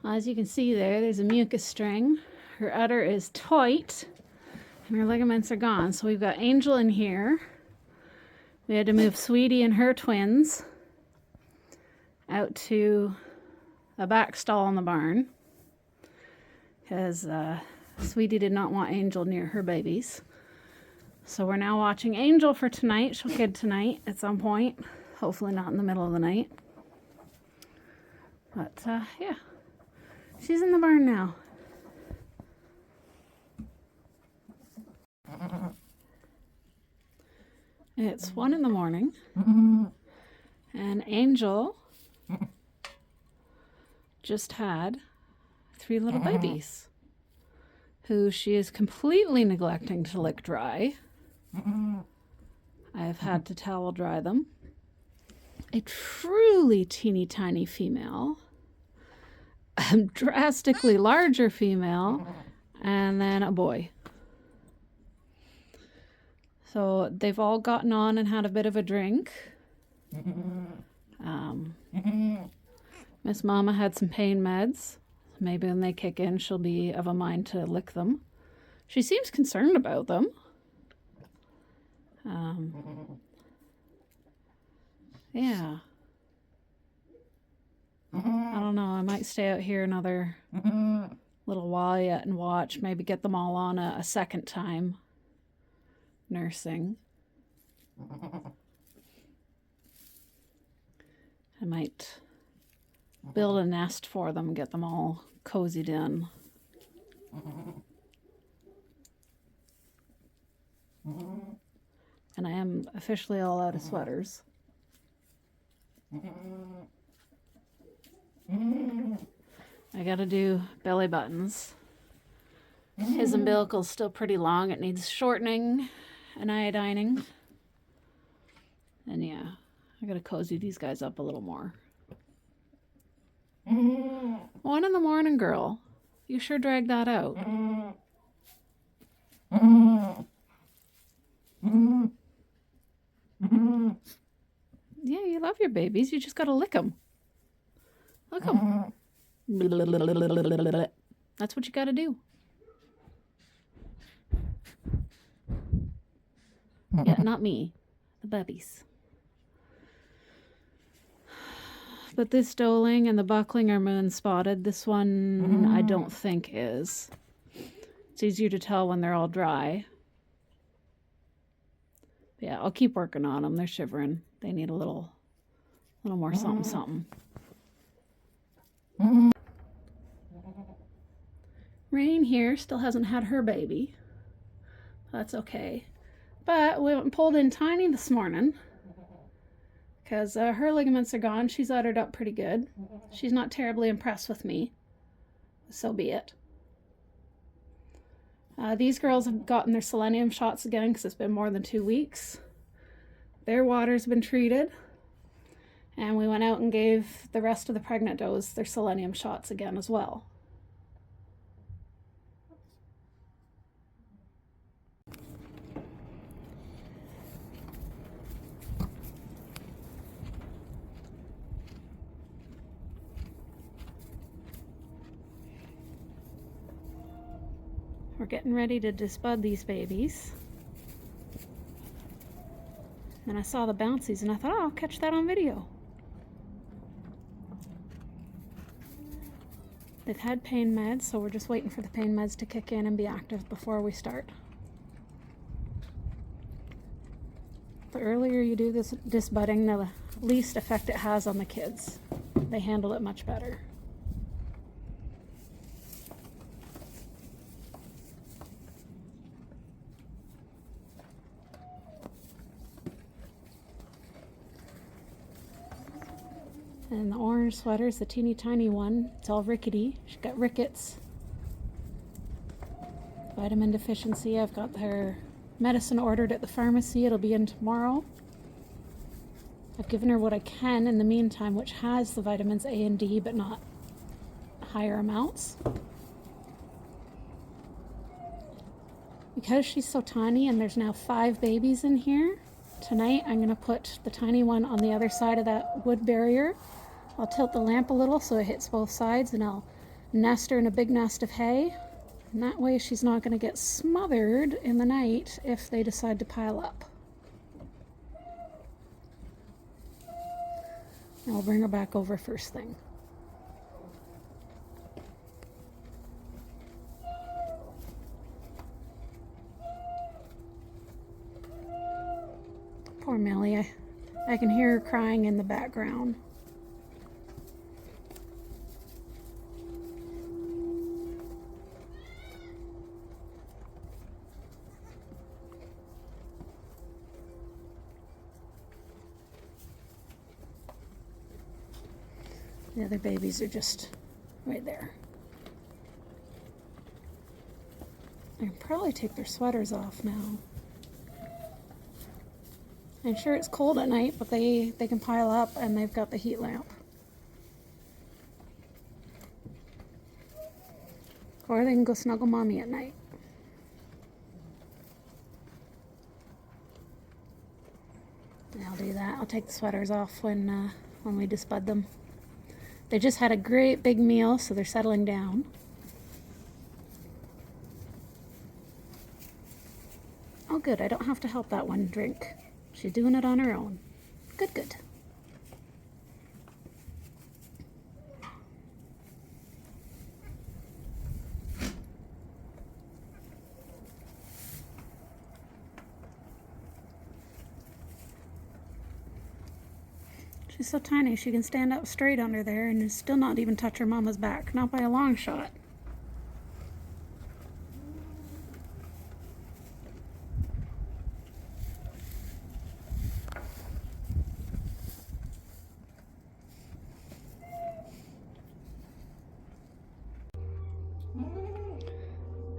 As you can see there's a mucus string. Her udder is tight and her ligaments are gone. So we've got Angel in here. We had to move Sweetie and her twins out to a back stall in the barn because Sweetie did not want Angel near her babies. So we're now watching Angel for tonight. She'll kid tonight at some point. Hopefully not in the middle of the night. But yeah, she's in the barn now. It's 1 in the morning, and Angel just had 3 little babies who she is completely neglecting to lick dry. I've had to towel dry them. A truly teeny tiny female, a drastically larger female, and then a boy. So they've all gotten on and had a bit of a drink. Miss Mama had some pain meds. Maybe when they kick in, she'll be of a mind to lick them. She seems concerned about them. Yeah. I don't know. I might stay out here another little while yet and watch. Maybe get them all on a second time nursing. I might build a nest for them, get them all cozied in. And I am officially all out of sweaters. I gotta do belly buttons. His umbilical's still pretty long. It needs shortening and iodining. And yeah, I gotta cozy these guys up a little more. 1 in the morning, girl. You sure dragged that out. Yeah, you love your babies. You just gotta lick them. Lick them. That's what you gotta do. Yeah, not me. The bubbies. But this doeling and the buckling are moon spotted. This one I don't think is. It's easier to tell when they're all dry. But yeah, I'll keep working on them. They're shivering. They need a little more something. Rain here still hasn't had her baby. That's okay. But we went and pulled in Tiny this morning because her ligaments are gone. She's uttered up pretty good. She's not terribly impressed with me. So be it. These girls have gotten their selenium shots again because it's been more than 2 weeks. Their water's been treated. And we went out and gave the rest of the pregnant does their selenium shots again as well. We're getting ready to disbud these babies. And I saw the bouncies and I thought, oh, I'll catch that on video. They've had pain meds, so we're just waiting for the pain meds to kick in and be active before we start. The earlier you do this disbudding, the least effect it has on the kids. They handle it much better. And the orange sweater is the teeny tiny one. It's all rickety. She's got rickets. Vitamin deficiency. I've got her medicine ordered at the pharmacy. It'll be in tomorrow. I've given her what I can in the meantime, which has the vitamins A and D, but not higher amounts. Because she's so tiny and there's now 5 babies in here, tonight I'm going to put the tiny one on the other side of that wood barrier. I'll tilt the lamp a little so it hits both sides, and I'll nest her in a big nest of hay. And that way she's not going to get smothered in the night if they decide to pile up. And I'll bring her back over first thing. Poor Millie. I can hear her crying in the background. The other babies are just right there. I can probably take their sweaters off now. I'm sure it's cold at night, but they can pile up and they've got the heat lamp. Or they can go snuggle mommy at night. I'll do that. I'll take the sweaters off when we disbud them. They just had a great big meal, so they're settling down. Oh good, I don't have to help that one drink. She's doing it on her own. Good, good. She's so tiny, she can stand up straight under there and still not even touch her mama's back. Not by a long shot.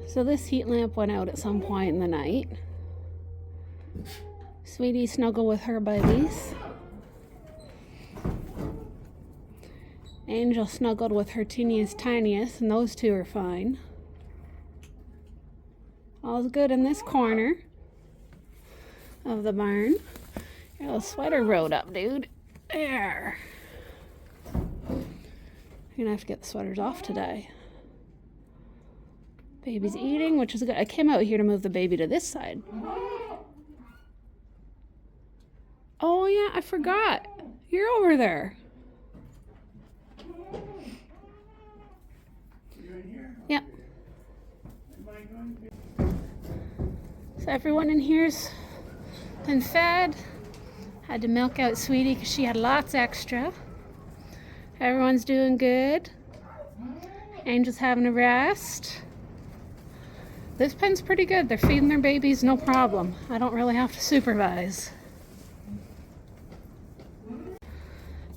So this heat lamp went out at some point in the night. Sweetie snuggled with her babies. Angel snuggled with her teeniest tiniest, and those two are fine. All's good in this corner of the barn. Your little sweater rode up, dude. There. You're gonna have to get the sweaters off today. Baby's eating, which is good. I came out here to move the baby to this side. Oh yeah, I forgot. You're over there. Yep. So everyone in here's been fed. Had to milk out Sweetie because she had lots extra. Everyone's doing good. Angel's having a rest. This pen's pretty good. They're feeding their babies no problem. I don't really have to supervise.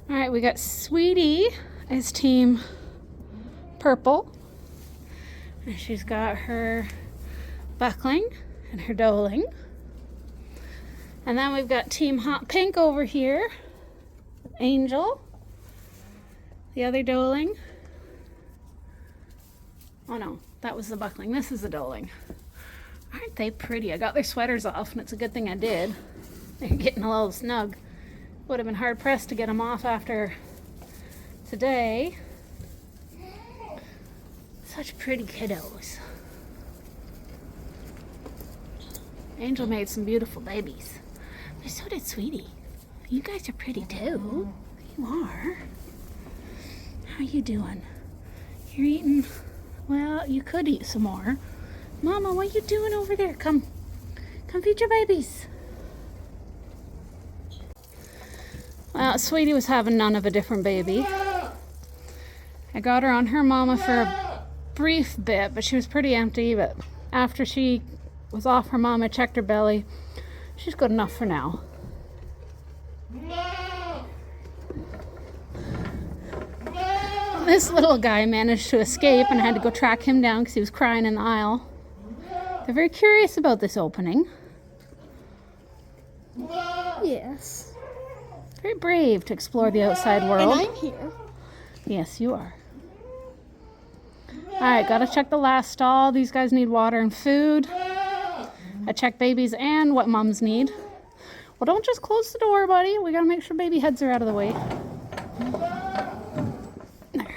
Alright, we got Sweetie as team purple. And she's got her buckling and her doling. And then we've got team hot pink over here. Angel. The other doling. Oh no, that was the buckling. This is the doling. Aren't they pretty? I got their sweaters off, and it's a good thing I did. They're getting a little snug. Would have been hard pressed to get them off after today. Such pretty kiddos. Angel made some beautiful babies. But so did Sweetie. You guys are pretty too. You are. How you doing? You're eating... Well, you could eat some more. Mama, what are you doing over there? Come feed your babies. Well, Sweetie was having none of a different baby. I got her on her mama for a brief bit, but she was pretty empty. But after she was off her mama, checked her belly, she's good enough for now. This little guy managed to escape, and I had to go track him down because he was crying in the aisle. They're very curious about this opening. Yes. Very brave to explore the outside world. And I'm here. Yes, you are. Alright, gotta check the last stall. These guys need water and food. I check babies and what mums need. Well, don't just close the door, buddy. We gotta make sure baby heads are out of the way. There.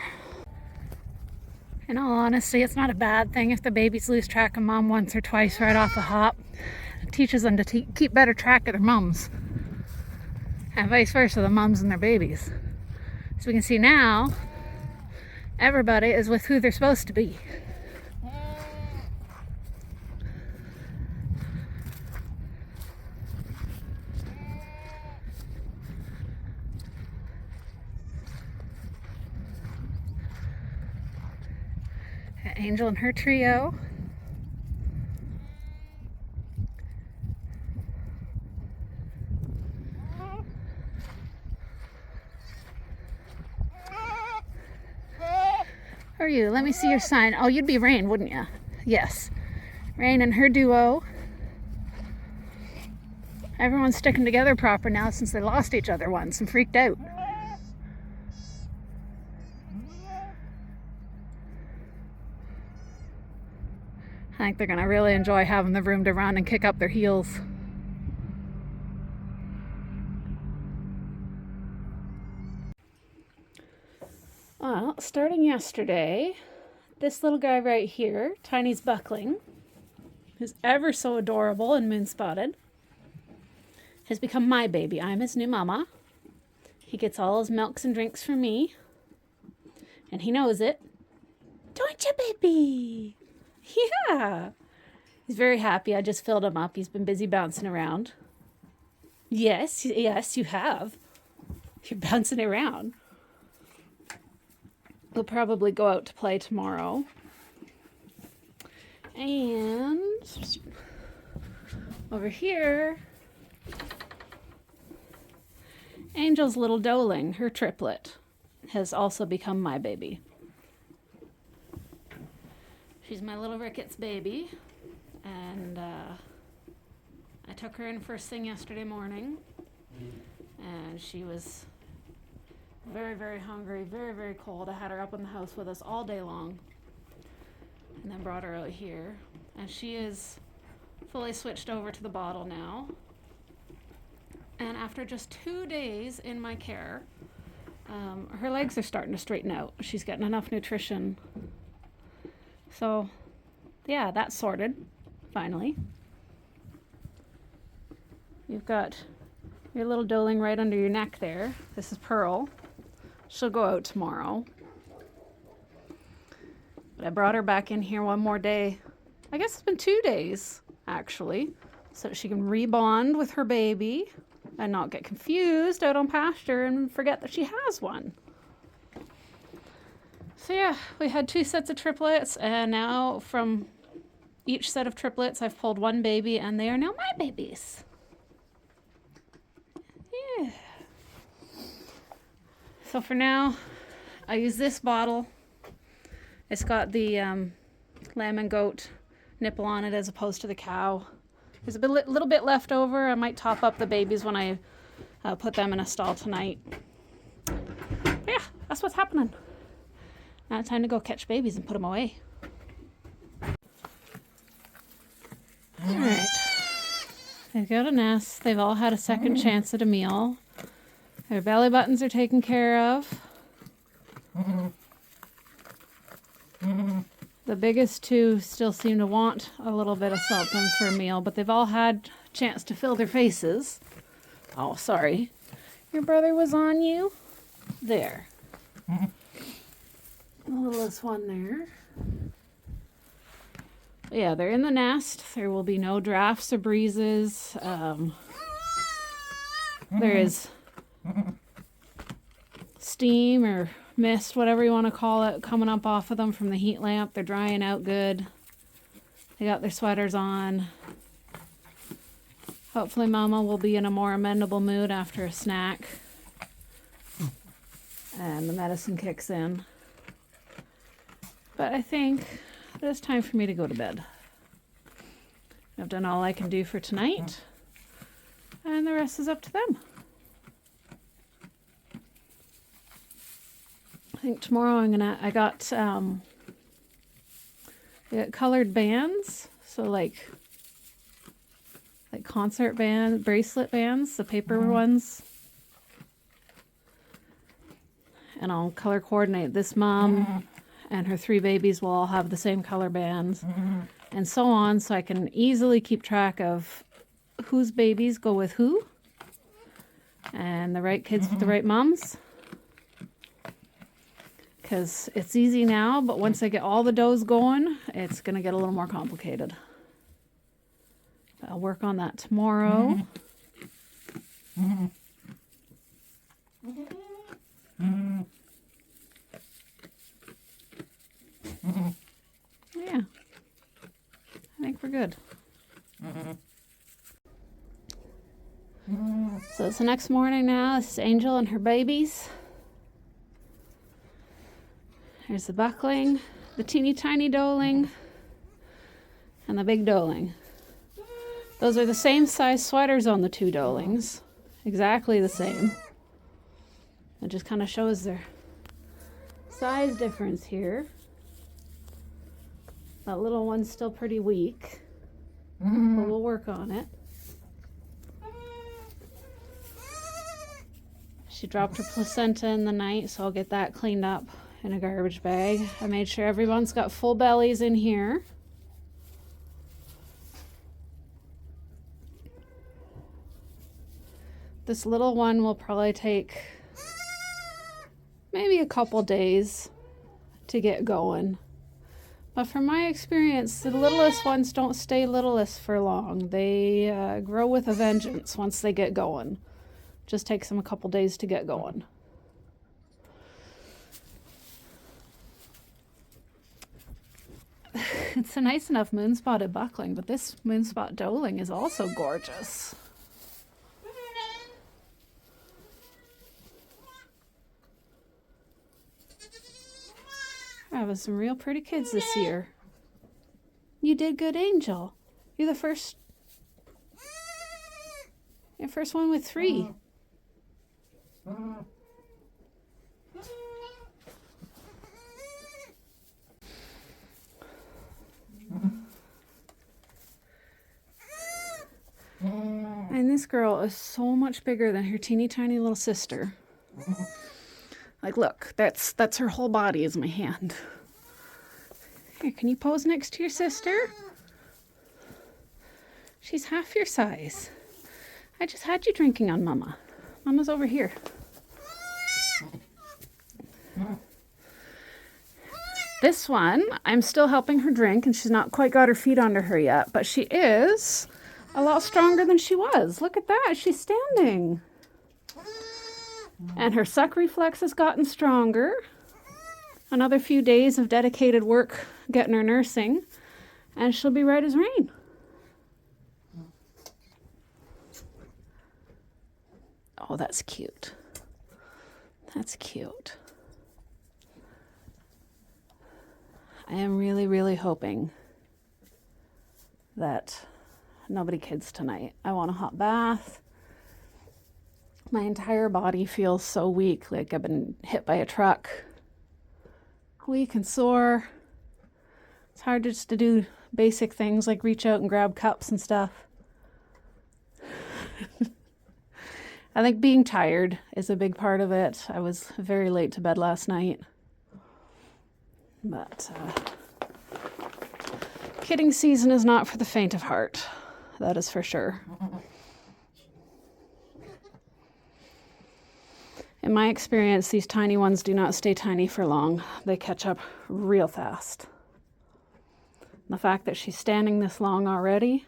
In all honesty, it's not a bad thing if the babies lose track of mom once or twice right off the hop. It teaches them to keep better track of their mums. And vice versa, the mums and their babies. So we can see now, everybody is with who they're supposed to be. Angel and her trio. Who are you? Let me see your sign. Oh, you'd be Rain, wouldn't you? Yes. Rain and her duo. Everyone's sticking together proper now since they lost each other once and freaked out. I think they're going to really enjoy having the room to run and kick up their heels. Well, starting yesterday, this little guy right here, Tiny's Buckling, who's ever so adorable and moon-spotted, has become my baby. I'm his new mama. He gets all his milks and drinks from me, and he knows it. Don't you, baby? Yeah. He's very happy. I just filled him up. He's been busy bouncing around. Yes, you have. You're bouncing around. We'll probably go out to play tomorrow. And over here, Angel's little doeling, her triplet, has also become my baby. She's my little Rickets baby, and I took her in first thing yesterday morning, and she was very, very hungry, very, very cold. I had her up in the house with us all day long, and then brought her out here, and she is fully switched over to the bottle now. And after just 2 days in my care, her legs are starting to straighten out. She's getting enough nutrition. So, yeah, that's sorted, finally. You've got your little doeling right under your neck there. This is Pearl. She'll go out tomorrow. But I brought her back in here one more day. I guess it's been 2 days, actually, so that she can rebond with her baby and not get confused out on pasture and forget that she has one. So yeah, we had 2 sets of triplets, and now from each set of triplets, I've pulled one baby, and they are now my babies. Yeah. So for now, I use this bottle. It's got the lamb and goat nipple on it as opposed to the cow. There's a little bit left over. I might top up the babies when I put them in a stall tonight. But yeah, that's what's happening. Now it's time to go catch babies and put them away. Alright. They've got a nest. They've all had a second chance at a meal. Their belly buttons are taken care of. The biggest 2 still seem to want a little bit of something for a meal, but they've all had a chance to fill their faces. Oh, sorry. Your brother was on you? There. The littlest one there. Yeah, they're in the nest. There will be no drafts or breezes. There is steam or mist, whatever you want to call it, coming up off of them from the heat lamp. They're drying out good. They got their sweaters on. Hopefully Mama will be in a more amenable mood after a snack. And the medicine kicks in. But I think it's time for me to go to bed. I've done all I can do for tonight, and the rest is up to them. I think tomorrow I got colored bands, so like concert band, bracelet bands, the paper ones. And I'll color coordinate this mom and her 3 babies will all have the same color bands, and so on, so I can easily keep track of whose babies go with who, and the right kids with the right moms. Because it's easy now, but once I get all the does going, it's going to get a little more complicated. I'll work on that tomorrow. Yeah, I think we're good. So it's the next morning now. This is Angel and her babies. There's the buckling, the teeny tiny doeling, and the big doeling. Those are the same size sweaters on the 2 doelings. Exactly the same. It just kind of shows their size difference here. That little one's still pretty weak, but we'll work on it. She dropped her placenta in the night, so I'll get that cleaned up in a garbage bag. I made sure everyone's got full bellies in here. This little one will probably take maybe a couple days to get going. But from my experience, the littlest ones don't stay littlest for long. They grow with a vengeance once they get going. Just takes them a couple days to get going. It's a nice enough moon-spotted buckling, but this moon-spot doeling is also gorgeous. We're having some real pretty kids this year. You did good, Angel. You're the first one with 3. And this girl is so much bigger than her teeny tiny little sister. Like, look, that's her whole body is my hand. Here, can you pose next to your sister? She's half your size. I just had you drinking on Mama. Mama's over here. This one, I'm still helping her drink, and she's not quite got her feet under her yet, but she is a lot stronger than she was. Look at that, she's standing. And her suck reflex has gotten stronger. Another few days of dedicated work getting her nursing, and she'll be right as rain. Oh, that's cute. That's cute. I am really, really hoping that nobody kids tonight. I want a hot bath. My entire body feels so weak, like I've been hit by a truck. Weak and sore. It's hard just to do basic things like reach out and grab cups and stuff. I think being tired is a big part of it. I was very late to bed last night. But kidding season is not for the faint of heart. That is for sure. In my experience, these tiny ones do not stay tiny for long. They catch up real fast. The fact that she's standing this long already,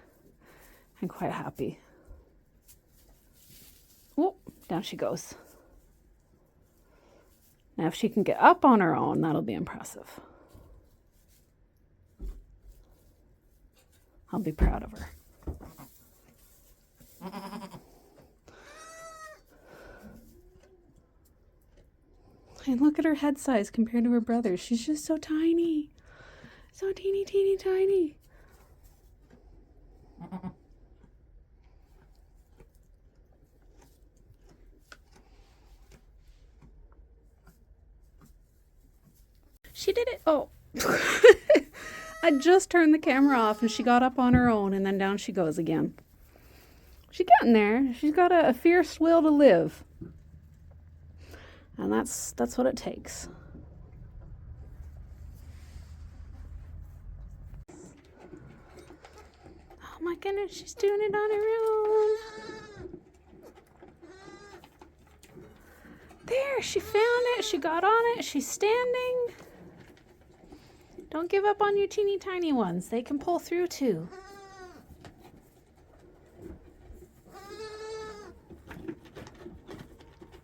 I'm quite happy. Oh, down she goes. Now, if she can get up on her own, that'll be impressive. I'll be proud of her. And look at her head size compared to her brother. She's just so tiny. So teeny, teeny, tiny. She did it. Oh. I just turned the camera off and she got up on her own and then down she goes again. She's getting there. She's got a fierce will to live. And that's what it takes. my goodness, she's doing it on her own. There, she found it. She got on it. She's standing. Don't give up on your teeny tiny ones. They can pull through too.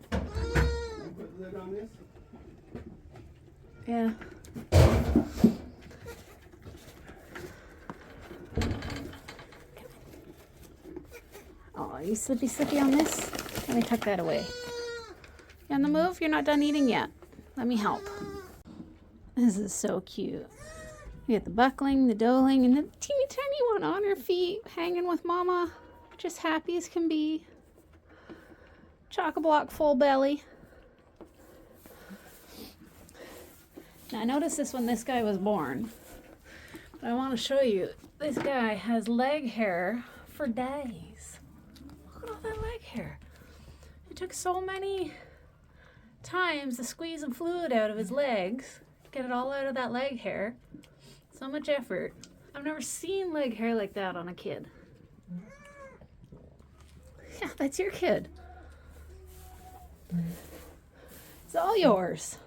Put the lid on this? Yeah. Oh, are you slippy on this? Let me tuck that away. You on the move? You're not done eating yet. Let me help. This is so cute. We got the buckling, the doling, and the teeny tiny one on her feet, hanging with Mama, just happy as can be. Chock-a-block full belly. Now I noticed this when this guy was born. But I want to show you, this guy has leg hair for days. Look at all that leg hair. It took so many times to squeeze some fluid out of his legs, get it all out of that leg hair. So much effort. I've never seen leg hair like that on a kid. Yeah, that's your kid. It's all yours.